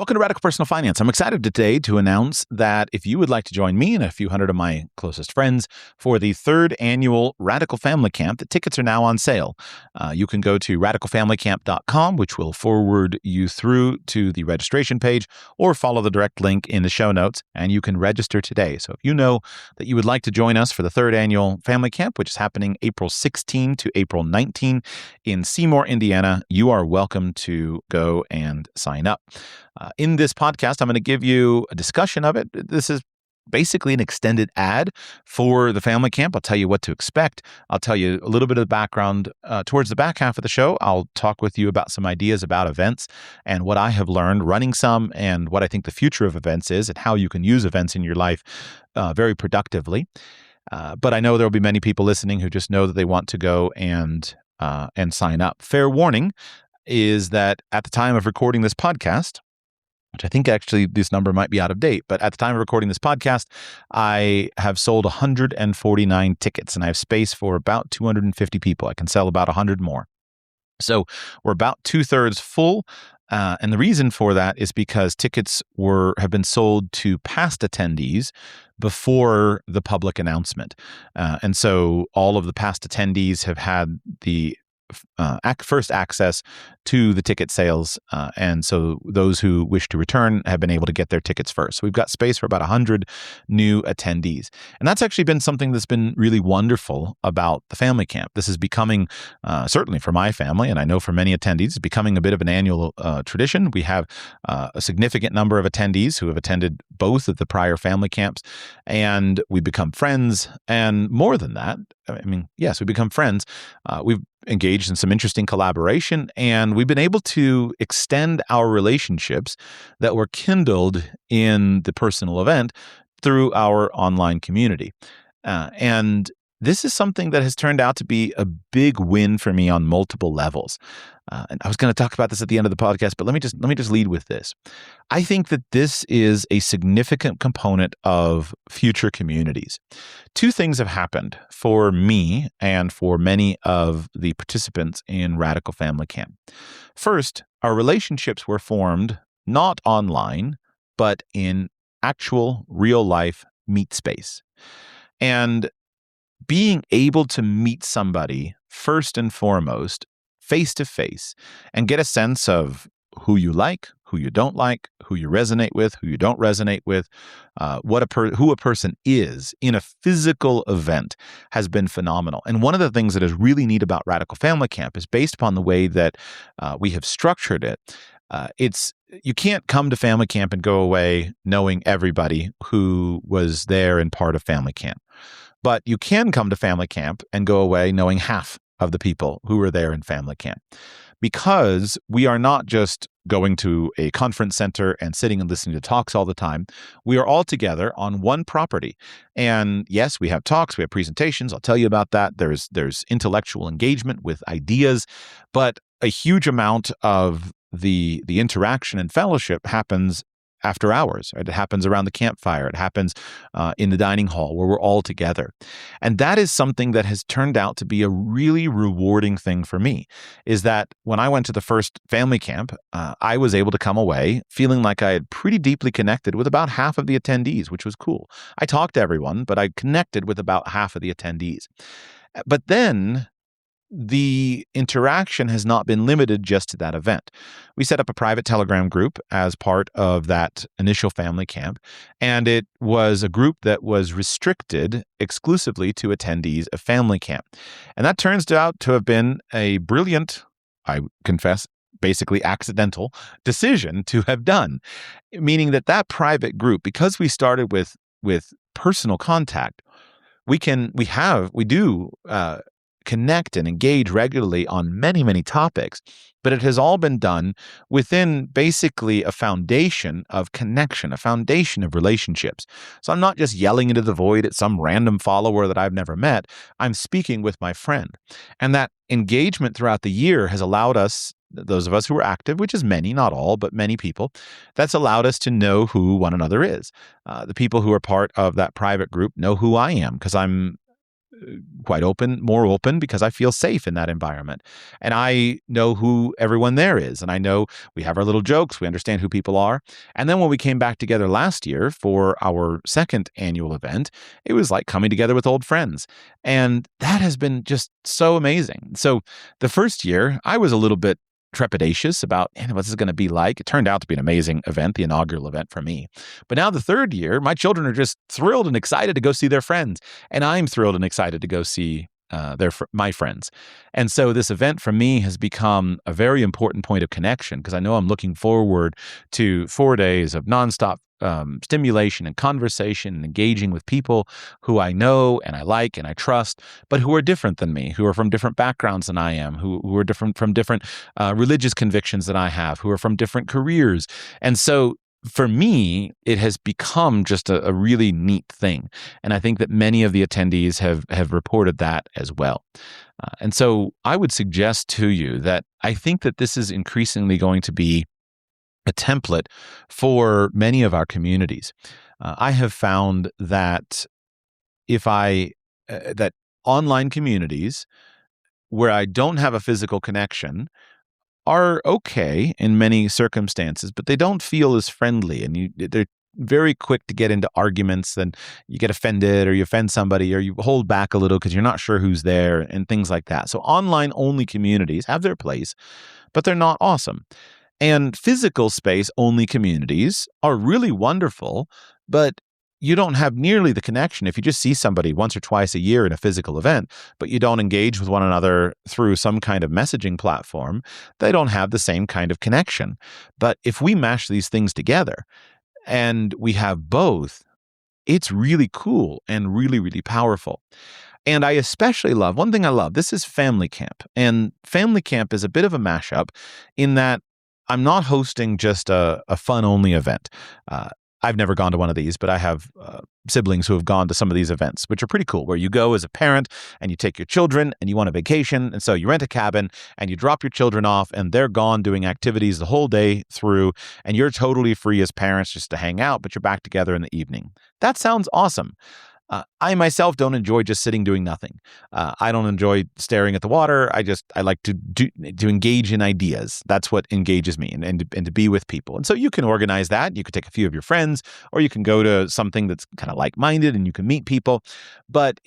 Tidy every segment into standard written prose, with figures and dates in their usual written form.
Welcome to Radical Personal Finance. I'm excited today to announce that if you would like to join me and a few hundred of my closest friends for the third annual Radical Family Camp, the tickets are now on sale. You can go to radicalfamilycamp.com, which will forward you through to the registration page, or follow the direct link in the show notes, and you can register today. So if you know that you would like to join us for the third annual Family Camp, which is happening April 16 to April 19 in Seymour, Indiana, you are welcome to go and sign up. In this podcast, I'm going to give you a discussion of it. This is basically an extended ad for the family camp. I'll tell you what to expect. I'll tell you a little bit of the background. Towards the back half of the show, I'll talk with you about some ideas about events and what I have learned running some and what I think the future of events is and how you can use events in your life very productively. But I know there will be many people listening who just know that they want to go and sign up. Fair warning is that at the time of recording this podcast, which I think actually this number might be out of date, but at the time of recording this podcast, I have sold 149 tickets and I have space for about 250 people. I can sell about 100 more. So we're about 2/3 full. And the reason for that is because tickets have been sold to past attendees before the public announcement. And so all of the past attendees have had the first access to the ticket sales. And so those who wish to return have been able to get their tickets first. So we've got space for about 100 new attendees. And that's actually been something that's been really wonderful about the family camp. This is becoming, certainly for my family, and I know for many attendees, it's becoming a bit of an annual tradition. We have a significant number of attendees who have attended both of the prior family camps, and we become friends. And more than that, I mean, yes, we become friends. We've engaged in some interesting collaboration, and we've been able to extend our relationships that were kindled in the personal event through our online community. And this is something that has turned out to be a big win for me on multiple levels. And I was going to talk about this at the end of the podcast, but let me just lead with this. I think that this is a significant component of future communities. Two things have happened for me and for many of the participants in Radical Family Camp. First, our relationships were formed not online, but in actual real life meet space. And being able to meet somebody first and foremost, face to face, and get a sense of who you like, who you don't like, who you resonate with, who you don't resonate with, who a person is in a physical event has been phenomenal. And one of the things that is really neat about Radical Family Camp is based upon the way that we have structured it. You can't come to family camp and go away knowing everybody who was there and part of family camp. But you can come to family camp and go away knowing half of the people who were there in family camp, because we are not just going to a conference center and sitting and listening to talks all the time. We are all together on one property. And yes, we have talks, we have presentations. I'll tell you about that. There's intellectual engagement with ideas, but a huge amount of the interaction and fellowship happens after hours. Right? It happens around the campfire. It happens in the dining hall where we're all together. And that is something that has turned out to be a really rewarding thing for me, is that when I went to the first family camp, I was able to come away feeling like I had pretty deeply connected with about half of the attendees, which was cool. I talked to everyone, but I connected with about half of the attendees. But then the interaction has not been limited just to that event. We set up a private Telegram group as part of that initial family camp, and it was a group that was restricted exclusively to attendees of family camp. And that turns out to have been a brilliant, I confess, basically accidental decision to have done, meaning that private group, because we started with personal contact, we do connect and engage regularly on many, many topics, but it has all been done within basically a foundation of connection, a foundation of relationships. So I'm not just yelling into the void at some random follower that I've never met. I'm speaking with my friend. And that engagement throughout the year has allowed us, those of us who are active, which is many, not all, but many people, that's allowed us to know who one another is. The people who are part of that private group know who I am because I'm quite open, more open, because I feel safe in that environment. And I know who everyone there is. And I know we have our little jokes. We understand who people are. And then when we came back together last year for our second annual event, it was like coming together with old friends. And that has been just so amazing. So the first year, I was a little bit trepidatious about what this is going to be like. It turned out to be an amazing event, the inaugural event for me. But now the third year, my children are just thrilled and excited to go see their friends. And I'm thrilled and excited to go see my friends. And so this event for me has become a very important point of connection, because I know I'm looking forward to 4 days of nonstop stimulation and conversation and engaging with people who I know and I like and I trust, but who are different than me, who are from different backgrounds than I am, who are different from different religious convictions than I have, who are from different careers. And so for me, it has become just a really neat thing. And I think that many of the attendees have reported that as well. And so I would suggest to you that I think that this is increasingly going to be a template for many of our communities. I have found that that online communities where I don't have a physical connection are okay in many circumstances, but they don't feel as friendly, and they're very quick to get into arguments, and you get offended or you offend somebody or you hold back a little because you're not sure who's there and things like that. So online only communities have their place, but they're not awesome. And physical space only communities are really wonderful, but you don't have nearly the connection if you just see somebody once or twice a year in a physical event, but you don't engage with one another through some kind of messaging platform. They don't have the same kind of connection. But if we mash these things together and we have both, it's really cool and really, really powerful. And I especially love, one thing I love, this is family camp. And family camp is a bit of a mashup in that I'm not hosting just a fun-only event. I've never gone to one of these, but I have siblings who have gone to some of these events, which are pretty cool, where you go as a parent and you take your children and you want a vacation. And so you rent a cabin and you drop your children off and they're gone doing activities the whole day through. And you're totally free as parents just to hang out, but you're back together in the evening. That sounds awesome. I myself don't enjoy just sitting doing nothing. I don't enjoy staring at the water. I like to engage in ideas. That's what engages me, and to be with people. And so you can organize that. You could take a few of your friends, or you can go to something that's kind of like-minded and you can meet people. But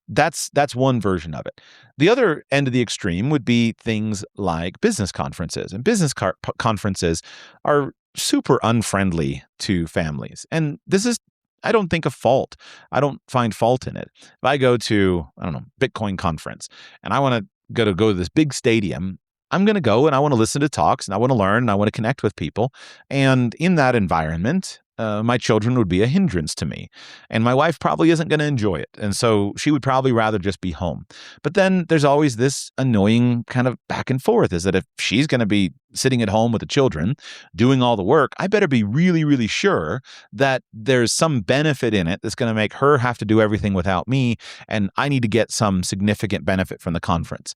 that's one version of it. The other end of the extreme would be things like business conferences. And business conferences are super unfriendly to families. And this is, I don't think, a fault. I don't find fault in it. If I go to, I don't know, Bitcoin conference and I want to go to this big stadium, I'm going to go and I want to listen to talks and I want to learn and I want to connect with people. And in that environment, my children would be a hindrance to me. And my wife probably isn't going to enjoy it. And so she would probably rather just be home. But then there's always this annoying kind of back and forth, is that if she's going to be sitting at home with the children doing all the work, I better be really, really sure that there's some benefit in it that's going to make her have to do everything without me. And I need to get some significant benefit from the conference.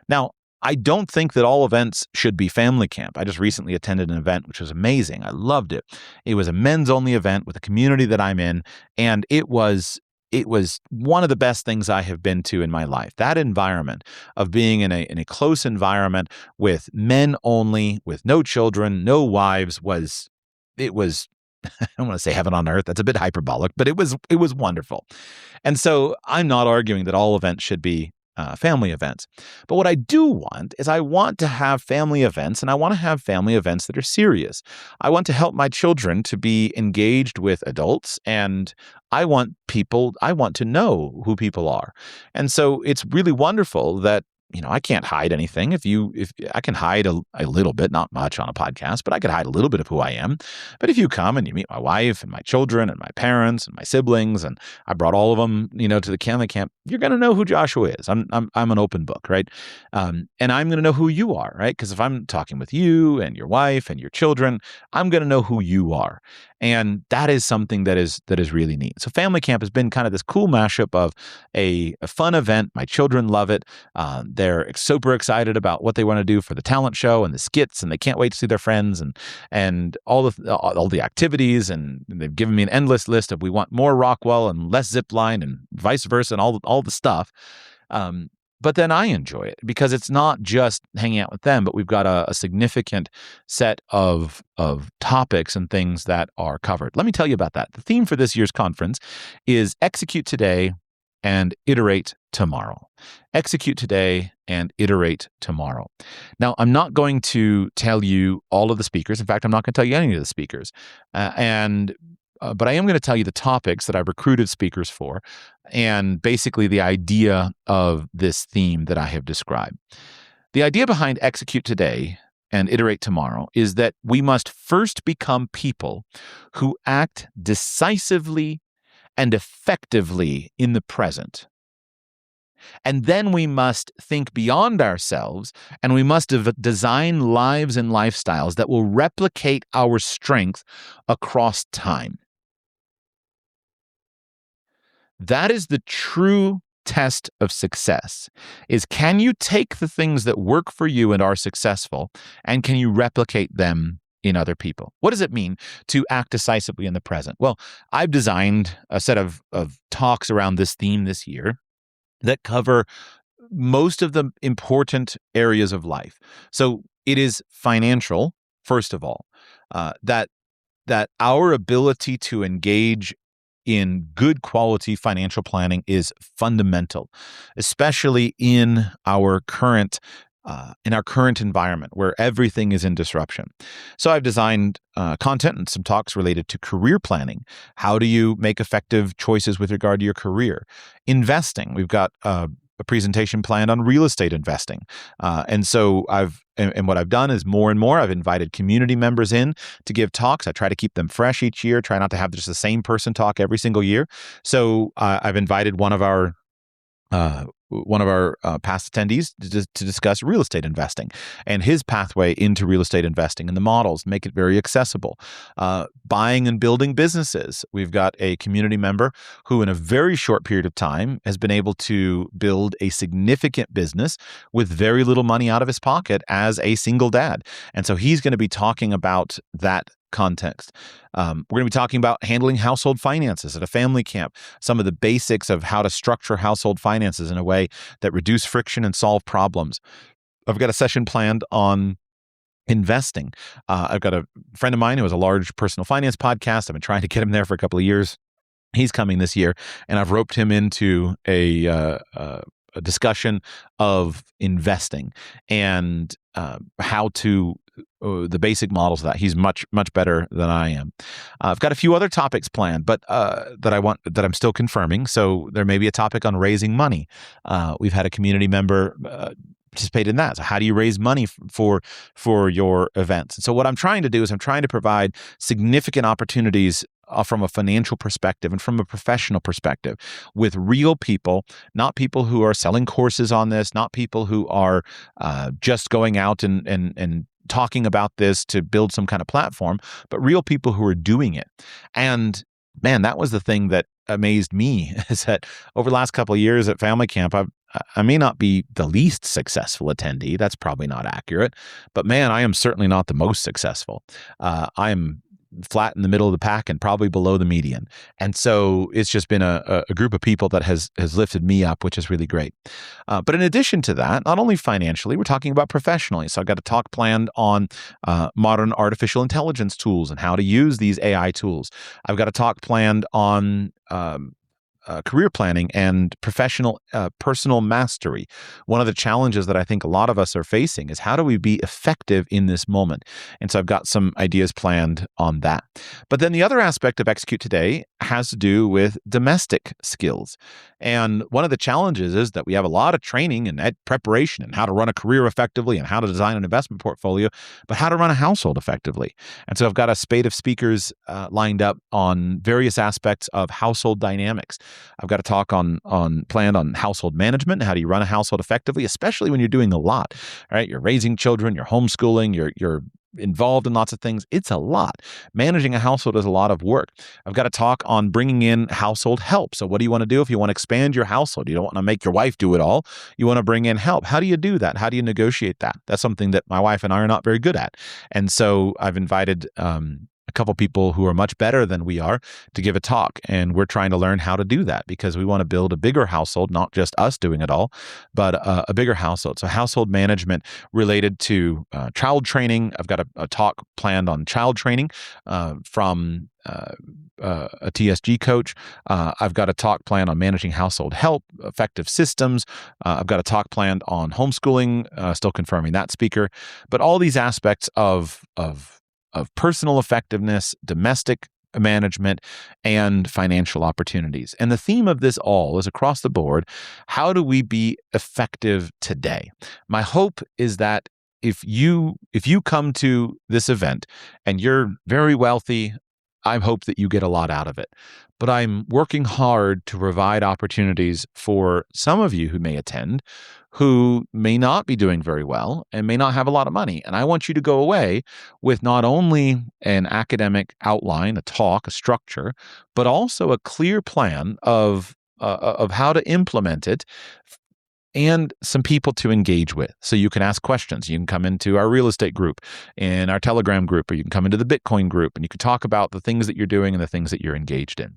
Now, I don't think that all events should be family camp. I just recently attended an event which was amazing. I loved it. It was a men's only event with a community that I'm in, and it was one of the best things I have been to in my life. That environment of being in a close environment with men only, with no children, no wives, I don't want to say heaven on earth. That's a bit hyperbolic, but it was wonderful. And so I'm not arguing that all events should be family events. But what I do want is I want to have family events, and I want to have family events that are serious. I want to help my children to be engaged with adults, and I want to know who people are. And so it's really wonderful that, I can't hide anything. If I can hide a little bit, not much on a podcast, but I could hide a little bit of who I am. But if you come and you meet my wife and my children and my parents and my siblings, and I brought all of them, to the family camp, you're going to know who Joshua is. I'm an open book, right? And I'm going to know who you are, right? Because if I'm talking with you and your wife and your children, I'm going to know who you are. And that is something that is really neat. So family camp has been kind of this cool mashup of a fun event. My children love it. They're super excited about what they want to do for the talent show and the skits, and they can't wait to see their friends and all the activities. And they've given me an endless list of we want more Rockwell and less zipline and vice versa and all the stuff. But then I enjoy it because it's not just hanging out with them, but we've got a significant set of topics and things that are covered. Let me tell you about that. The theme for this year's conference is execute today and iterate tomorrow. Execute today and iterate tomorrow. Now, I'm not going to tell you all of the speakers. In fact, I'm not going to tell you any of the speakers. But I am going to tell you the topics that I've recruited speakers for and basically the idea of this theme that I have described. The idea behind execute today and iterate tomorrow is that we must first become people who act decisively and effectively in the present. And then we must think beyond ourselves, and we must design lives and lifestyles that will replicate our strength across time. That is the true test of success, is can you take the things that work for you and are successful, and can you replicate them in other people? What does it mean to act decisively in the present? Well, I've designed a set of talks around this theme this year that cover most of the important areas of life. So it is financial, first of all, that our ability to engage in good quality financial planning is fundamental, especially in our current environment where everything is in disruption. So I've designed content and some talks related to career planning. How do you make effective choices with regard to your career? Investing. We've got a presentation planned on real estate investing. And what I've done is more and more, I've invited community members in to give talks. I try to keep them fresh each year, try not to have just the same person talk every single year. So I've invited one of our past attendees to discuss real estate investing and his pathway into real estate investing and the models, make it very accessible. Buying and building businesses. We've got a community member who in a very short period of time has been able to build a significant business with very little money out of his pocket as a single dad. And so he's going to be talking about that context. We're going to be talking about handling household finances at a family camp, some of the basics of how to structure household finances in a way that reduce friction and solve problems. I've got a session planned on investing. I've got a friend of mine who has a large personal finance podcast. I've been trying to get him there for a couple of years. He's coming this year, and I've roped him into a discussion of investing and how to the basic models of that. He's much better than I am. I've got a few other topics planned, but that I'm still confirming. So there may be a topic on raising money. We've had a community member participate in that. So how do you raise money for your events? And so what I'm trying to do is I'm trying to provide significant opportunities from a financial perspective and from a professional perspective with real people, not people who are selling courses on this, not people who are just going out and talking about this to build some kind of platform, but real people who are doing it. And man, that was the thing that amazed me is that over the last couple of years at family camp, I may not be the least successful attendee. That's probably not accurate, but man, I am certainly not the most successful. I am flat in the middle of the pack and probably below the median. And so it's just been a group of people that has lifted me up, which is really great. But in addition to that, not only financially, we're talking about professionally. So I've got a talk planned on modern artificial intelligence tools and how to use these AI tools. I've got a talk planned on career planning and personal mastery. One of the challenges that I think a lot of us are facing is how do we be effective in this moment? And so I've got some ideas planned on that. But then the other aspect of Execute Today has to do with domestic skills. And one of the challenges is that we have a lot of training and preparation and how to run a career effectively and how to design an investment portfolio, but how to run a household effectively. And so I've got a spate of speakers lined up on various aspects of household dynamics. I've got a talk planned on household management. How do you run a household effectively, especially when you're doing a lot, right? You're raising children, you're homeschooling, you're involved in lots of things. It's a lot. Managing a household is a lot of work. I've got a talk on bringing in household help. So what do you want to do if you want to expand your household? You don't want to make your wife do it all. You want to bring in help. How do you do that? How do you negotiate that? That's something that my wife and I are not very good at. And so I've invited a couple people who are much better than we are to give a talk. And we're trying to learn how to do that because we want to build a bigger household, not just us doing it all, but a bigger household. So household management related to child training. I've got a talk planned on child training from a TSG coach. I've got a talk planned on managing household help, effective systems. I've got a talk planned on homeschooling, still confirming that speaker. But all these aspects of personal effectiveness, domestic management, and financial opportunities. And the theme of this all is across the board. How do we be effective today? My hope is that if you come to this event and you're very wealthy, I hope that you get a lot out of it. But I'm working hard to provide opportunities for some of you who may attend who may not be doing very well and may not have a lot of money. And I want you to go away with not only an academic outline, a talk, a structure, but also a clear plan of how to implement it and some people to engage with. So you can ask questions. You can come into our real estate group, in our Telegram group, or you can come into the Bitcoin group, and you can talk about the things that you're doing and the things that you're engaged in.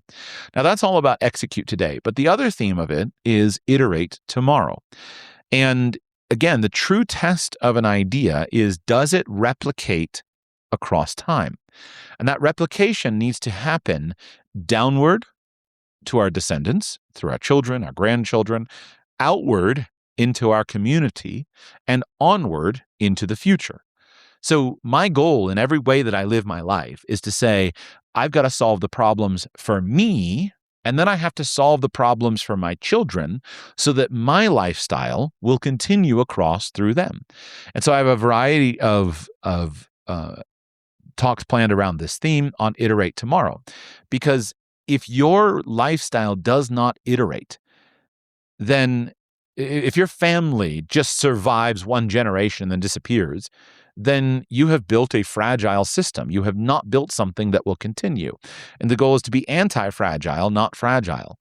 Now, that's all about execute today. But the other theme of it is iterate tomorrow. And again, the true test of an idea is, does it replicate across time? And that replication needs to happen downward to our descendants, through our children, our grandchildren, outward into our community, and onward into the future. So my goal in every way that I live my life is to say, I've got to solve the problems for me, and then I have to solve the problems for my children so that my lifestyle will continue across through them. And so I have a variety of talks planned around this theme on Iterate Tomorrow. Because if your lifestyle does not iterate, then if your family just survives one generation and then disappears, then you have built a fragile system. You have not built something that will continue. And the goal is to be anti-fragile, not fragile.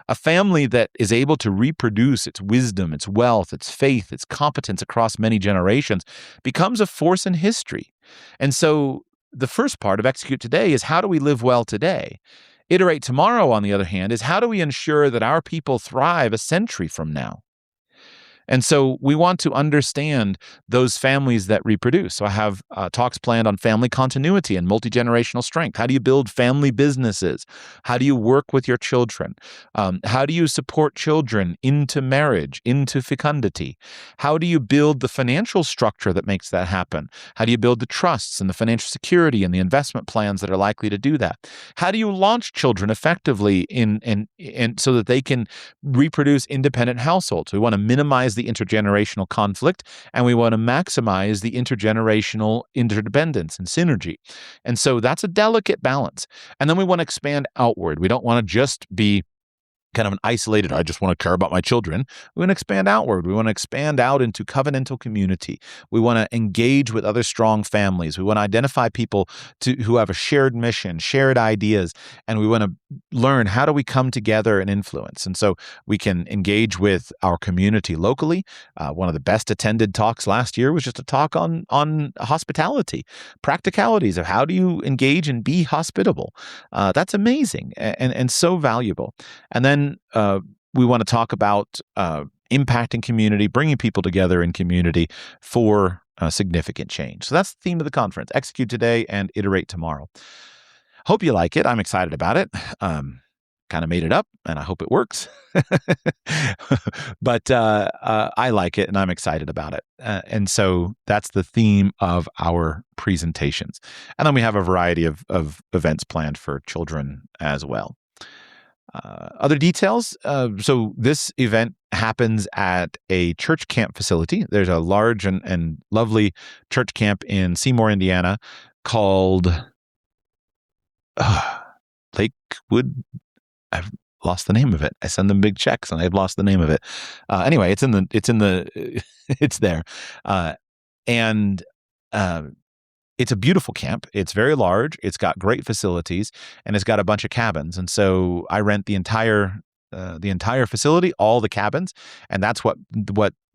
A family that is able to reproduce its wisdom, its wealth, its faith, its competence across many generations becomes a force in history. And so the first part of Execute Today is, how do we live well today? Iterate Tomorrow, on the other hand, is how do we ensure that our people thrive a century from now? And so we want to understand those families that reproduce. So I have talks planned on family continuity and multi-generational strength. How do you build family businesses? How do you work with your children? How do you support children into marriage, into fecundity? How do you build the financial structure that makes that happen? How do you build the trusts and the financial security and the investment plans that are likely to do that? How do you launch children effectively in so that they can reproduce independent households? We want to minimize the intergenerational conflict, and we want to maximize the intergenerational interdependence and synergy. And so that's a delicate balance. And then we want to expand outward. We don't want to just be kind of an isolated, I just want to care about my children. We want to expand outward. We want to expand out into covenantal community. We want to engage with other strong families. We want to identify people who have a shared mission, shared ideas, and we want to learn, how do we come together and influence? And so we can engage with our community locally. One of the best attended talks last year was just a talk on hospitality, practicalities of how do you engage and be hospitable. That's amazing and so valuable. And then we want to talk about impacting community, bringing people together in community for significant change. So that's the theme of the conference: Execute Today and Iterate Tomorrow. Hope you like it. I'm excited about it. Kind of made it up, and I hope it works. But I like it, and I'm excited about it. And so that's the theme of our presentations. And then we have a variety of events planned for children as well. Other details. So this event happens at a church camp facility. There's a large and lovely church camp in Seymour, Indiana, called Lakewood. I've lost the name of it. I send them big checks and I've lost the name of it. Anyway, it's there. And it's a beautiful camp. It's very large. It's got great facilities, and it's got a bunch of cabins. And so I rent the entire facility, all the cabins, and that's what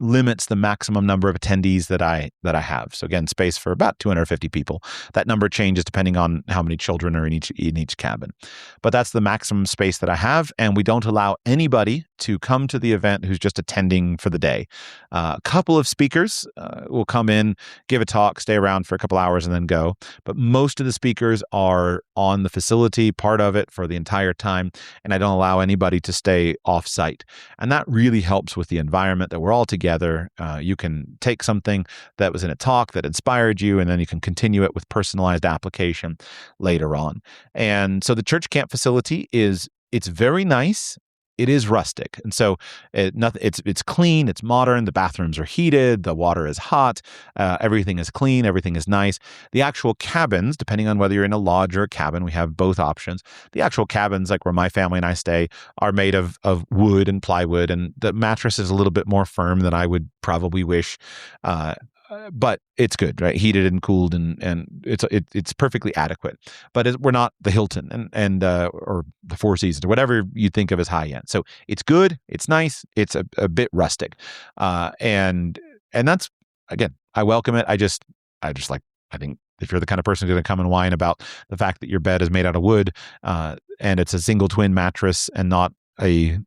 limits the maximum number of attendees that I have. So again, space for about 250 people. That number changes depending on how many children are in each cabin. But that's the maximum space that I have, and we don't allow anybody to come to the event who's just attending for the day. A couple of speakers will come in, give a talk, stay around for a couple hours, and then go. But most of the speakers are on the facility, part of it for the entire time, and I don't allow anybody to stay off-site. And that really helps with the environment that we're all together. You can take something that was in a talk that inspired you, and then you can continue it with personalized application later on. And so the church camp facility it's very nice. It is rustic. And so it's clean, it's modern, the bathrooms are heated, the water is hot, everything is clean, everything is nice. The actual cabins, depending on whether you're in a lodge or a cabin, we have both options. The actual cabins, like where my family and I stay, are made of wood and plywood, and the mattress is a little bit more firm than I would probably wish. But it's good, right? Heated and cooled, and it's perfectly adequate. But we're not the Hilton and or the Four Seasons or whatever you think of as high end. So it's good, it's nice, it's a bit rustic, and that's, again, I welcome it. I think if you're the kind of person who's going to come and whine about the fact that your bed is made out of wood, and it's a single twin mattress and not a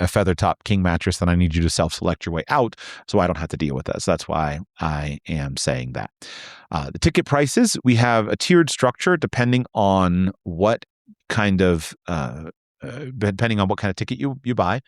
feather top king mattress, then I need you to self-select your way out so I don't have to deal with that. So that's why I am saying that. The ticket prices, we have a tiered structure depending on what kind of ticket you buy.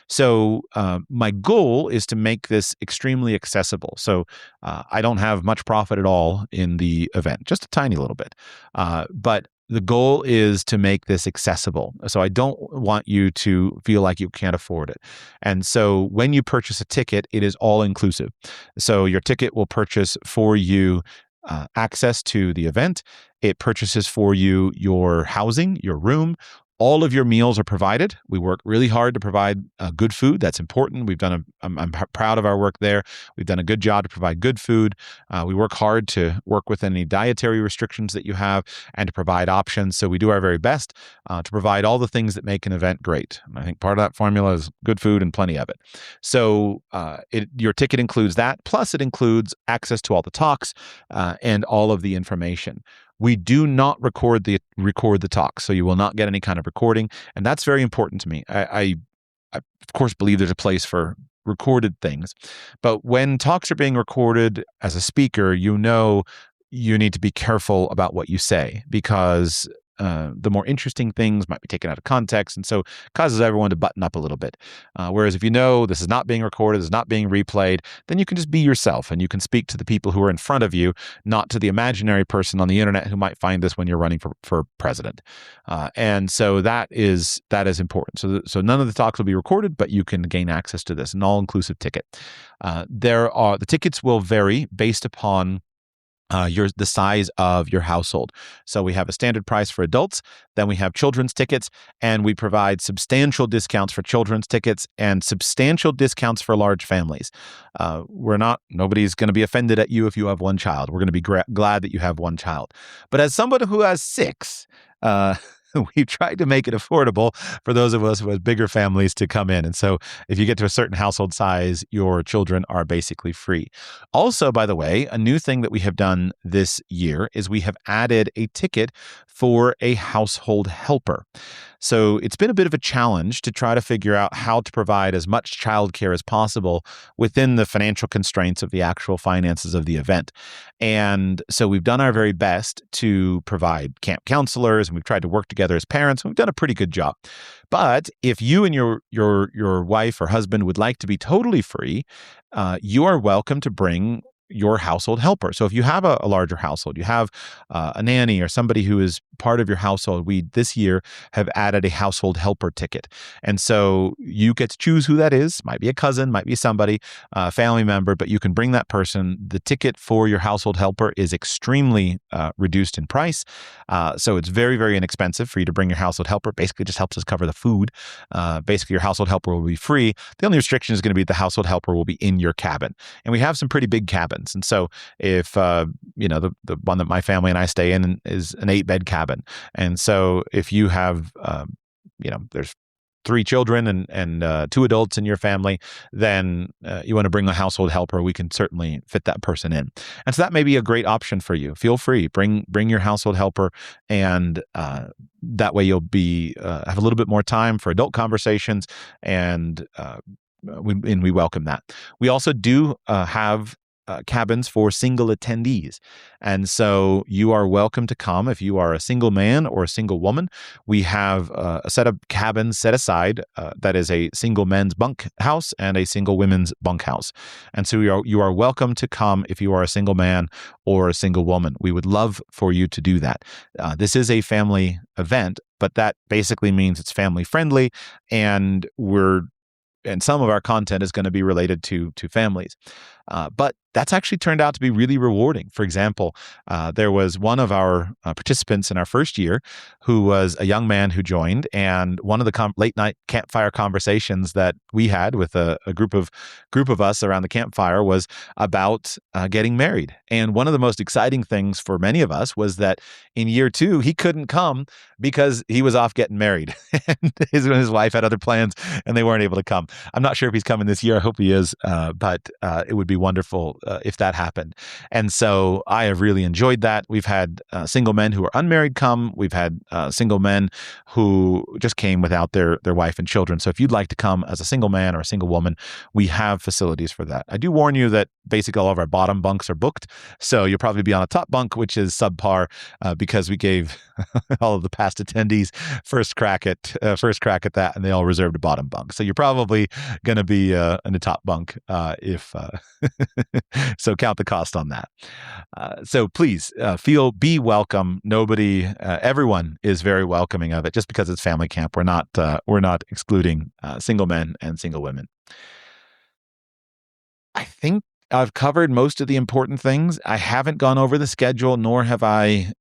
So my goal is to make this extremely accessible. So I don't have much profit at all in the event, just a tiny little bit. But the goal is to make this accessible. So I don't want you to feel like you can't afford it. And so when you purchase a ticket, it is all inclusive. So your ticket will purchase for you access to the event. It purchases for you your housing, your room. All of your meals are provided. We work really hard to provide good food. That's important. I'm proud of our work there. We've done a good job to provide good food. We work hard to work with any dietary restrictions that you have and to provide options. So we do our very best to provide all the things that make an event great. And I think part of that formula is good food and plenty of it. So your ticket includes that. Plus, it includes access to all the talks and all of the information. We do not record the talk, so you will not get any kind of recording, and that's very important to me. I of course believe there's a place for recorded things, but when talks are being recorded as a speaker, you need to be careful about what you say, because the more interesting things might be taken out of context, and so it causes everyone to button up a little bit. Whereas if you know this is not being recorded, this is not being replayed, then you can just be yourself, and you can speak to the people who are in front of you, not to the imaginary person on the internet who might find this when you're running for president. And so that is important. So none of the talks will be recorded, but you can gain access to this, an all-inclusive ticket. The tickets will vary based upon the size of your household. So we have a standard price for adults, then we have children's tickets, and we provide substantial discounts for children's tickets and substantial discounts for large families. Nobody's going to be offended at you if you have one child. We're going to be glad that you have one child. But as someone who has six, we tried to make it affordable for those of us who have bigger families to come in. And so if you get to a certain household size, your children are basically free. Also, by the way, a new thing that we have done this year is we have added a ticket for a household helper. So it's been a bit of a challenge to try to figure out how to provide as much childcare as possible within the financial constraints of the actual finances of the event. And so we've done our very best to provide camp counselors, and we've tried to work together as parents, and we've done a pretty good job. But if you and your wife or husband would like to be totally free, you are welcome to bring your household helper. So if you have a larger household, you have a nanny or somebody who is part of your household, we this year have added a household helper ticket. And so you get to choose who that is. Might be a cousin, might be somebody, a family member, but you can bring that person. The ticket for your household helper is extremely reduced in price. So it's very, very inexpensive for you to bring your household helper. Basically just helps us cover the food. Basically your household helper will be free. The only restriction is going to be the household helper will be in your cabin. And we have some pretty big cabins. cabins. And so if, the one that my family and I stay in is an 8-bed cabin. And so if you have, there's 3 children and 2 adults in your family, then you want to bring a household helper, we can certainly fit that person in. And so that may be a great option for you. Feel free, bring your household helper, and that way you'll be have a little bit more time for adult conversations, and we welcome that. We also do have cabins for single attendees. And so you are welcome to come if you are a single man or a single woman. We have a set of cabins set aside that is a single men's bunk house and a single women's bunk house. And so you are welcome to come if you are a single man or a single woman. We would love for you to do that. This is a family event, but that basically means it's family friendly, and some of our content is going to be related to families. But that's actually turned out to be really rewarding. For example, there was one of our participants in our first year who was a young man who joined, and one of the late night campfire conversations that we had with a group of us around the campfire was about getting married. And one of the most exciting things for many of us was that in year 2, he couldn't come because he was off getting married. And his wife had other plans and they weren't able to come. I'm not sure if he's coming this year. I hope he is, but it would be wonderful if that happened. And so I have really enjoyed that. We've had single men who are unmarried come. We've had single men who just came without their wife and children. So if you'd like to come as a single man or a single woman, we have facilities for that. I do warn you that basically all of our bottom bunks are booked. So you'll probably be on a top bunk, which is subpar because we gave all of the past attendees first crack at that, and they all reserved a bottom bunk. So you're probably going to be in a top bunk if so count the cost on that. So please be welcome. Everyone is very welcoming of it. Just because it's family camp, we're not excluding single men and single women. I think I've covered most of the important things. I haven't gone over the schedule, nor have I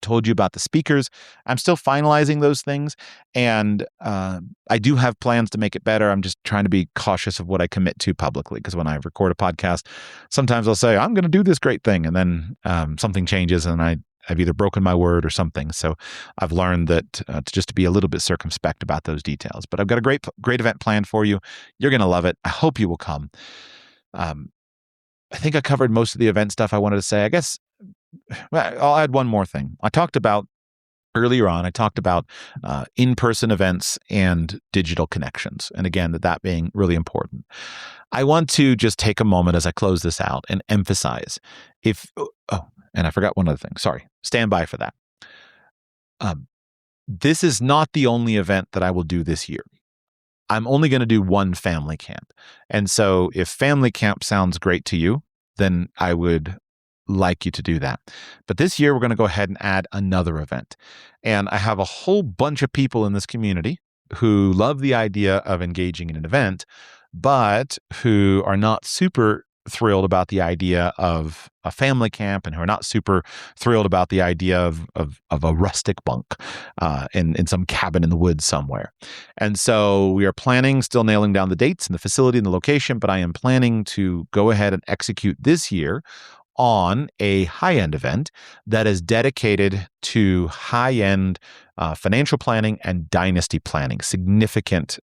told you about the speakers. I'm still finalizing those things, and I do have plans to make it better. I'm just trying to be cautious of what I commit to publicly, because when I record a podcast, sometimes I'll say, I'm going to do this great thing, and then something changes, and I've either broken my word or something. So I've learned that to be a little bit circumspect about those details. But I've got a great event planned for you. You're going to love it. I hope you will come. I think I covered most of the event stuff I wanted to say. I guess I'll add one more thing. Earlier on, I talked about in-person events and digital connections. And again, that being really important. I want to just take a moment as I close this out and emphasize and I forgot one other thing. Sorry. Stand by for that. This is not the only event that I will do this year. I'm only going to do one family camp. And so if family camp sounds great to you, then I would like you to do that. But this year, we're going to go ahead and add another event. And I have a whole bunch of people in this community who love the idea of engaging in an event, but who are not super thrilled about the idea of a family camp, and who are not super thrilled about the idea of a rustic bunk in some cabin in the woods somewhere. And so we are planning, still nailing down the dates and the facility and the location, but I am planning to go ahead and execute this year on a high-end event that is dedicated to high-end financial planning and dynasty planning, significant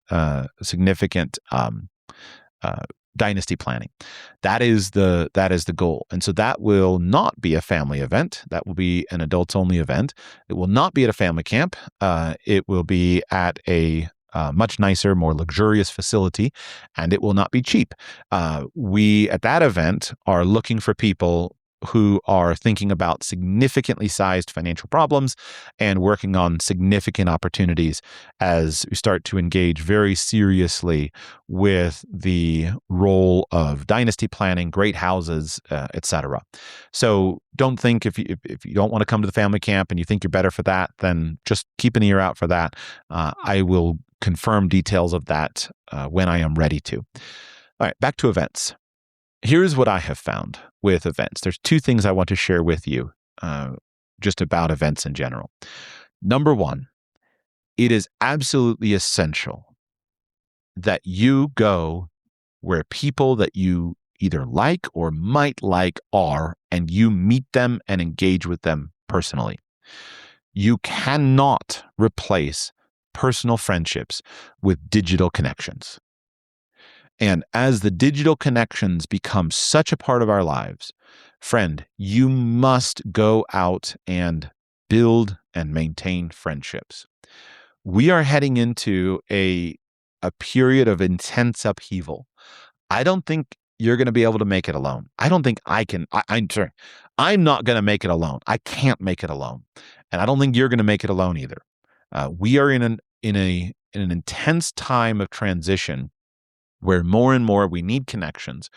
dynasty planning. That is the goal. And so that will not be a family event. That will be an adults only event. It will not be at a family camp. It will be at a much nicer, more luxurious facility, and it will not be cheap. We, at that event, are looking for people who are thinking about significantly sized financial problems and working on significant opportunities as we start to engage very seriously with the role of dynasty planning, great houses, etc. So don't think if you don't want to come to the family camp and you think you're better for that, then just keep an ear out for that. I will confirm details of that when I am ready to. All right, back to events. Here's what I have found with events. There's 2 things I want to share with you just about events in general. Number 1, it is absolutely essential that you go where people that you either like or might like are, and you meet them and engage with them personally. You cannot replace personal friendships with digital connections. And as the digital connections become such a part of our lives, friend, you must go out and build and maintain friendships. We are heading into a period of intense upheaval. I don't think you're going to be able to make it alone. I don't think I can. I'm sorry. I'm not going to make it alone. I can't make it alone, and I don't think you're going to make it alone either. We are in an intense time of transition where more and more we need connections.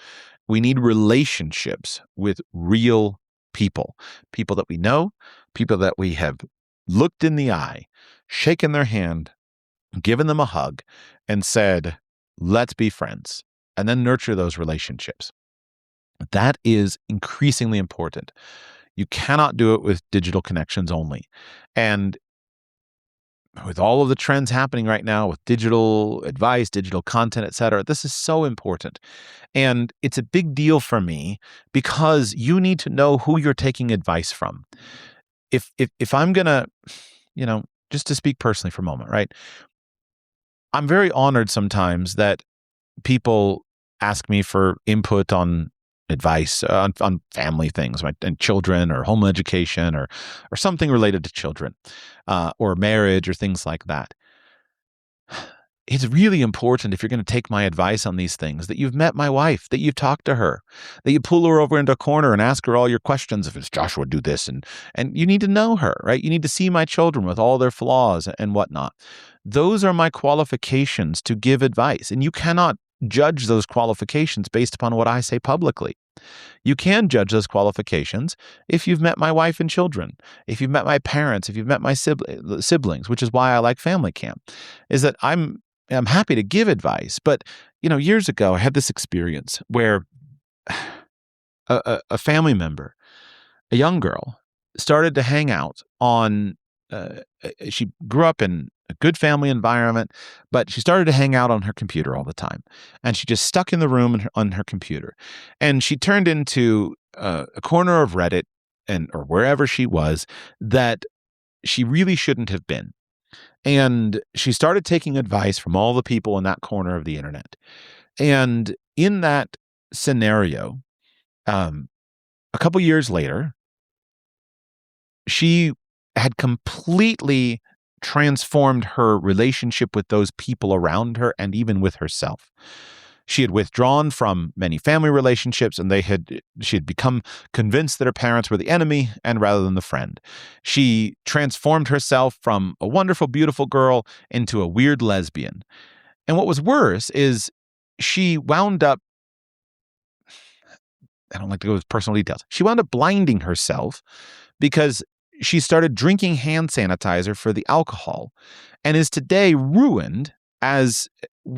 We need relationships with real people, people that we know, people that we have looked in the eye, shaken their hand, given them a hug, and said, let's be friends, and then nurture those relationships. That is increasingly important. You cannot do it with digital connections only. And with all of the trends happening right now with digital advice, digital content, et cetera, this is so important. And it's a big deal for me because you need to know who you're taking advice from. If I'm going to, just to speak personally for a moment, right? I'm very honored sometimes that people ask me for input on advice on family things, right? And children or home education or something related to children or marriage or things like that. It's really important if you're going to take my advice on these things that you've met my wife, that you've talked to her, that you pull her over into a corner and ask her all your questions. If it's Joshua, do this. And you need to know her, right? You need to see my children with all their flaws and whatnot. Those are my qualifications to give advice. And you cannot judge those qualifications based upon what I say publicly. You can judge those qualifications if you've met my wife and children, if you've met my parents, if you've met my siblings, which is why I like family camp, is that I'm happy to give advice. But, years ago, I had this experience where a family member, a young girl, started to hang out on, she grew up in a good family environment, but she started to hang out on her computer all the time. And she just stuck in the room on her computer. And she turned into a corner of Reddit or wherever she was that she really shouldn't have been. And she started taking advice from all the people in that corner of the internet. And in that scenario, a couple years later, she had completely transformed her relationship with those people around her and even with herself. She had withdrawn from many family relationships, and she had become convinced that her parents were the enemy and rather than the friend. She transformed herself from a wonderful, beautiful girl into a weird lesbian. And what was worse is she wound up, I don't like to go with personal details, she wound up blinding herself because she started drinking hand sanitizer for the alcohol and is today ruined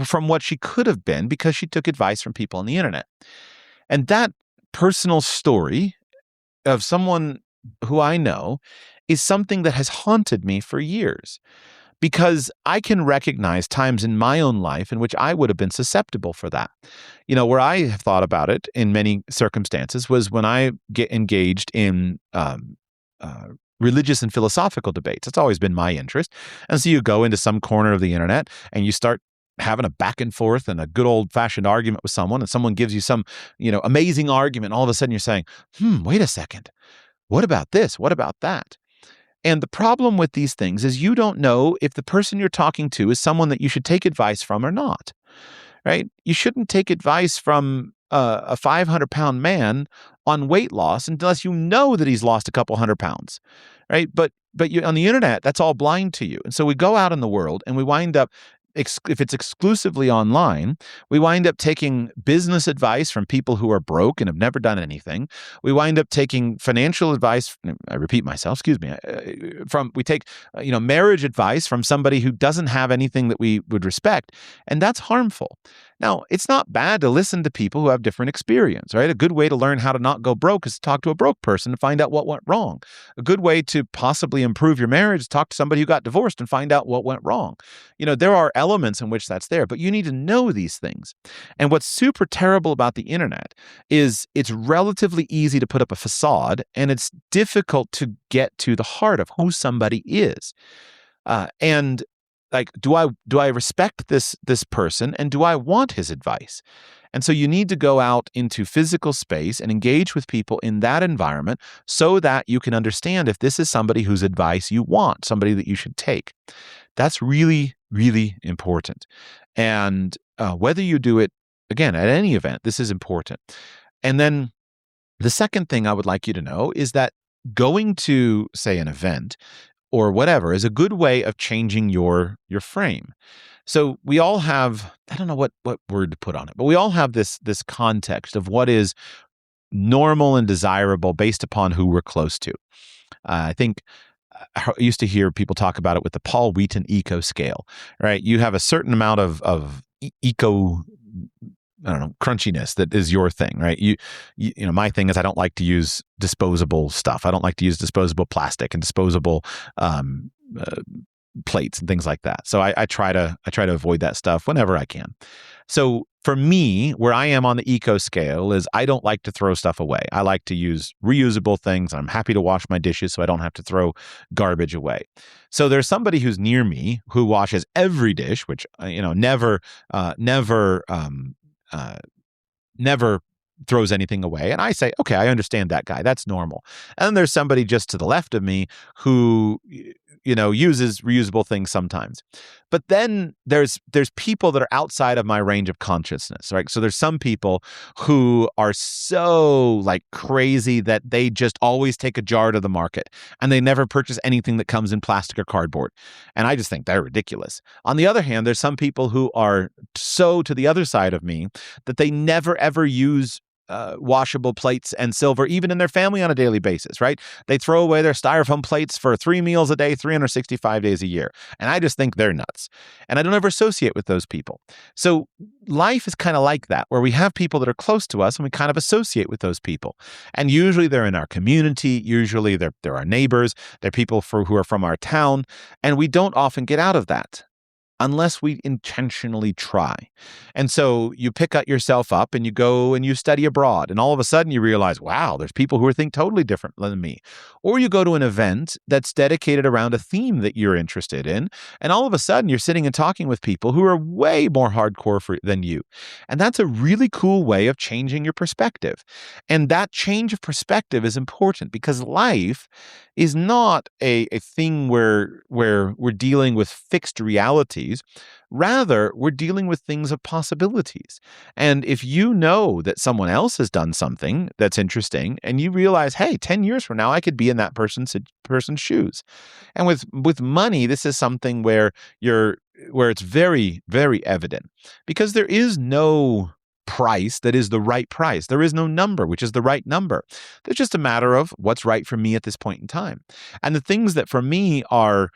from what she could have been because she took advice from people on the internet. And that personal story of someone who I know is something that has haunted me for years because I can recognize times in my own life in which I would have been susceptible for that. Where I have thought about it in many circumstances was when I get engaged in religious and philosophical debates. It's always been my interest. And so you go into some corner of the internet and you start having a back and forth and a good old fashioned argument with someone, and someone gives you some, amazing argument. And all of a sudden you're saying, wait a second. What about this? What about that? And the problem with these things is you don't know if the person you're talking to is someone that you should take advice from or not, right? You shouldn't take advice from a 500-pound man on weight loss unless you know that he's lost a couple 100 pounds, right? But on the internet, that's all blind to you. And so we go out in the world and we wind up, if it's exclusively online, we wind up taking business advice from people who are broke and have never done anything. We wind up taking financial advice, I repeat myself, we take marriage advice from somebody who doesn't have anything that we would respect. And that's harmful. Now, it's not bad to listen to people who have different experience, right? A good way to learn how to not go broke is to talk to a broke person and find out what went wrong. A good way to possibly improve your marriage is talk to somebody who got divorced and find out what went wrong. There are elements in which that's there, but you need to know these things. And what's super terrible about the internet is it's relatively easy to put up a facade, and it's difficult to get to the heart of who somebody is. And like, do I respect this person, and do I want his advice? And so you need to go out into physical space and engage with people in that environment so that you can understand if this is somebody whose advice you want, somebody that you should take. That's really, really important. And whether you do it, again, at any event, this is important. And then the second thing I would like you to know is that going to, say, an event or whatever is a good way of changing your frame. So we all have, I don't know what word to put on it, but we all have this context of what is normal and desirable based upon who we're close to. I think I used to hear people talk about it with the Paul Wheaton eco scale, right? You have a certain amount of eco, I don't know, crunchiness that is your thing, right? You my thing is I don't like to use disposable stuff. I don't like to use disposable plastic and disposable plates and things like that. So I try to avoid that stuff whenever I can. So for me, where I am on the eco scale is I don't like to throw stuff away. I like to use reusable things. I'm happy to wash my dishes so I don't have to throw garbage away. So there's somebody who's near me who washes every dish, which never throws anything away. And I say, okay, I understand that guy. That's normal. And then there's somebody just to the left of me who uses reusable things sometimes. But then there's people that are outside of my range of consciousness, right? So there's some people who are so like crazy that they just always take a jar to the market and they never purchase anything that comes in plastic or cardboard. And I just think they're ridiculous. On the other hand, there's some people who are so to the other side of me that they never ever use washable plates and silver, even in their family on a daily basis, right? They throw away their styrofoam plates for 3 meals a day, 365 days a year. And I just think they're nuts. And I don't ever associate with those people. So life is kind of like that, where we have people that are close to us and we kind of associate with those people. And usually they're in our community. Usually they're our neighbors. They're people who are from our town. And we don't often get out of that unless we intentionally try. And so you pick yourself up and you go and you study abroad. And all of a sudden you realize, wow, there's people who think totally different than me. Or you go to an event that's dedicated around a theme that you're interested in. And all of a sudden you're sitting and talking with people who are way more hardcore than you. And that's a really cool way of changing your perspective. And that change of perspective is important because life is not a thing where we're dealing with fixed realities. Rather, we're dealing with things of possibilities. And if you know that someone else has done something that's interesting and you realize, hey, 10 years from now, I could be in that person's shoes. And with money, this is something where it's very, very evident because there is no price that is the right price. There is no number which is the right number. There's just a matter of what's right for me at this point in time. And the things that for me are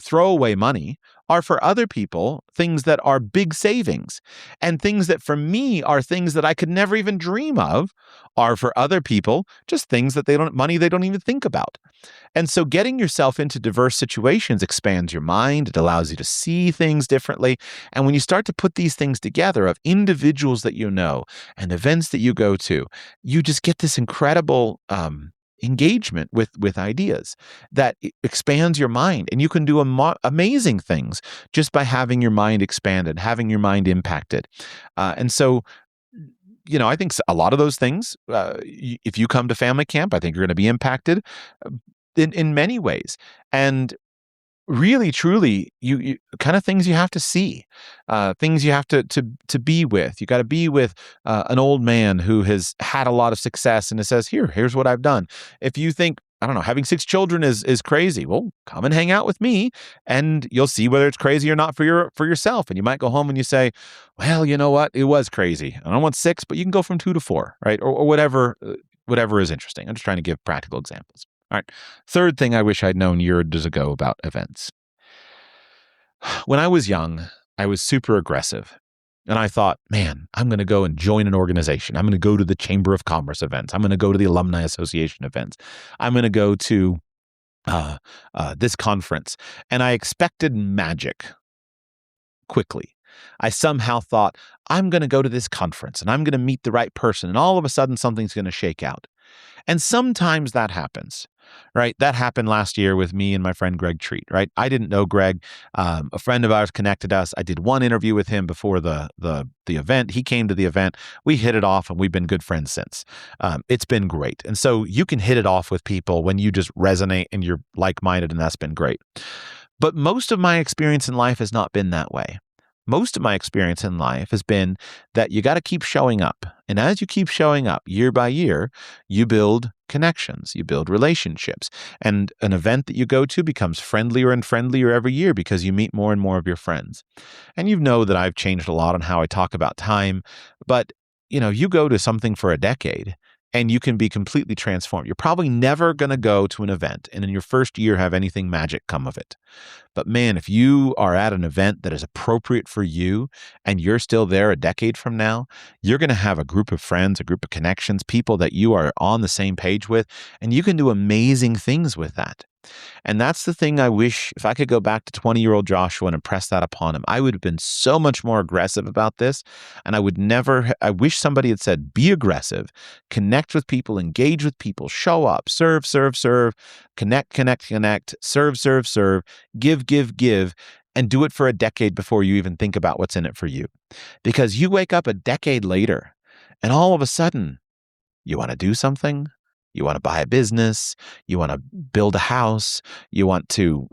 throwaway money are for other people things that are big savings, and things that for me are things that I could never even dream of are for other people just things that they don't even think about. And so getting yourself into diverse situations expands your mind. It allows you to see things differently. And when you start to put these things together of individuals that you know and events that you go to, you just get this incredible engagement with ideas that expands your mind, and you can do amazing things just by having your mind expanded, having your mind impacted. And so, I think a lot of those things, if you come to family camp, I think you're going to be impacted in many ways. And really, truly, you kind of things you have to see, things you have to be with. You got to be with an old man who has had a lot of success and it says, here's what I've done. If you think, I don't know, having 6 children is crazy, well, come and hang out with me and you'll see whether it's crazy or not for yourself. And you might go home and you say, well, you know what? It was crazy. I don't want 6, but you can go from 2 to 4, right? Or whatever is interesting. I'm just trying to give practical examples. All right. Third thing I wish I'd known years ago about events. When I was young, I was super aggressive. And I thought, man, I'm going to go and join an organization. I'm going to go to the Chamber of Commerce events. I'm going to go to the Alumni Association events. I'm going to go to this conference. And I expected magic quickly. I somehow thought, I'm going to go to this conference and I'm going to meet the right person. And all of a sudden, something's going to shake out. And sometimes that happens, right? That happened last year with me and my friend Greg Treat, right? I didn't know Greg. A friend of ours connected us. I did one interview with him before the event. He came to the event. We hit it off, and we've been good friends since. It's been great. And so you can hit it off with people when you just resonate and you're like-minded, and that's been great. But most of my experience in life has not been that way. Most of my experience in life has been that you got to keep showing up. And as you keep showing up year by year, you build connections, you build relationships. And an event that you go to becomes friendlier and friendlier every year because you meet more and more of your friends. And you know that I've changed a lot on how I talk about time. But, you go to something for a decade and you can be completely transformed. You're probably never going to go to an event and in your first year have anything magic come of it. But man, if you are at an event that is appropriate for you and you're still there a decade from now, you're going to have a group of friends, a group of connections, people that you are on the same page with, and you can do amazing things with that. And that's the thing I wish, if I could go back to 20-year-old Joshua and impress that upon him, I would have been so much more aggressive about this. And I wish somebody had said, be aggressive, connect with people, engage with people, show up, serve, connect, serve, give, and do it for a decade before you even think about what's in it for you. Because you wake up a decade later and all of a sudden you want to do something. You want to buy a business, you want to build a house, you want to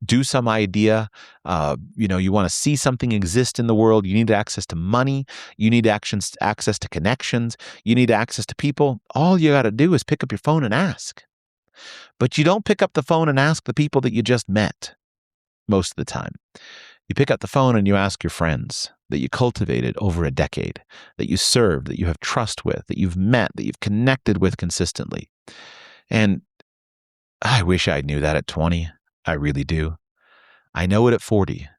do some idea, you want to see something exist in the world. You need access to money, you need access to connections, you need access to people. All you got to do is pick up your phone and ask. But you don't pick up the phone and ask the people that you just met most of the time. You pick up the phone and you ask your friends that you cultivated over a decade, that you served, that you have trust with, that you've met, that you've connected with consistently. And I wish I knew that at 20. I really do. I know it at 40.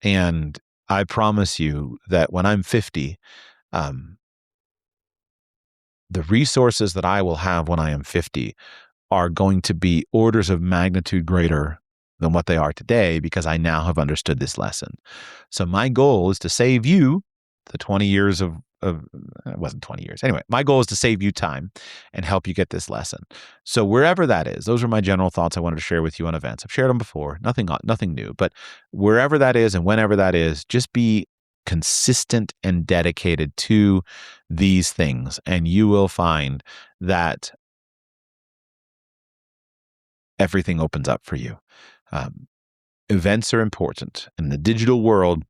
And I promise you that when I'm 50, the resources that I will have when I am 50 are going to be orders of magnitude greater than what they are today because I now have understood this lesson. So my goal is to save you the 20 years of it wasn't 20 years. Anyway, my goal is to save you time and help you get this lesson. So wherever that is, those are my general thoughts I wanted to share with you on events. I've shared them before, nothing new, but wherever that is and whenever that is, just be consistent and dedicated to these things, and you will find that everything opens up for you. Events are important. In the digital world,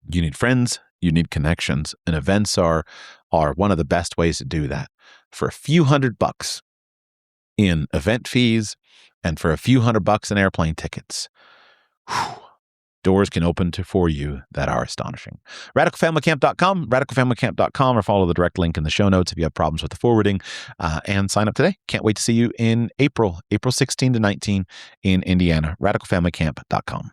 you need friends, you need connections, and events are one of the best ways to do that. For a few $100 in event fees and for a few $100 in airplane tickets, doors can open for you that are astonishing. RadicalFamilyCamp.com, RadicalFamilyCamp.com, or follow the direct link in the show notes if you have problems with the forwarding, and sign up today. Can't wait to see you in April 16 to 19 in Indiana, RadicalFamilyCamp.com.